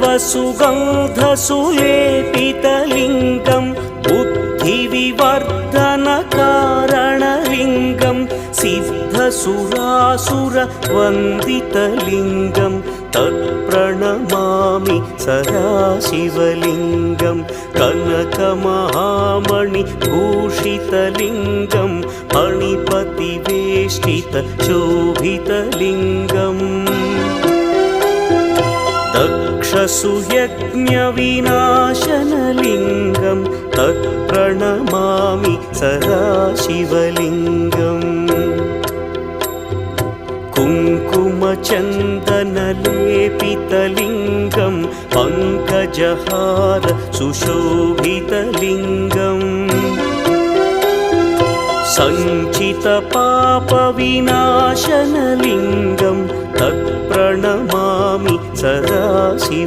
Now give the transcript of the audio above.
सर्वसुगन्धसुलेपितलिङ्गं बुद्धिविवर्धनकारणलिङ्गं सिद्धसुरासुरवन्दितलिङ्गं तत्प्रणमामि सदाशिवलिङ्गं कनकमहामणिभूषितलिङ्गं मणिपतिवेष्टितशोभितलिङ्गम् दक्षसुयज्ञविनाशनलिङ्गं तत्प्रणमामि सदाशिवलिङ्गम् कुङ्कुमचन्दनलेपितलिङ्गं पङ्कजहार सुशोभितलिङ्गम् सञ्चितपापविनाशनलिङ्गं तत्प्रणमामि सदाशिवलिङ्गम्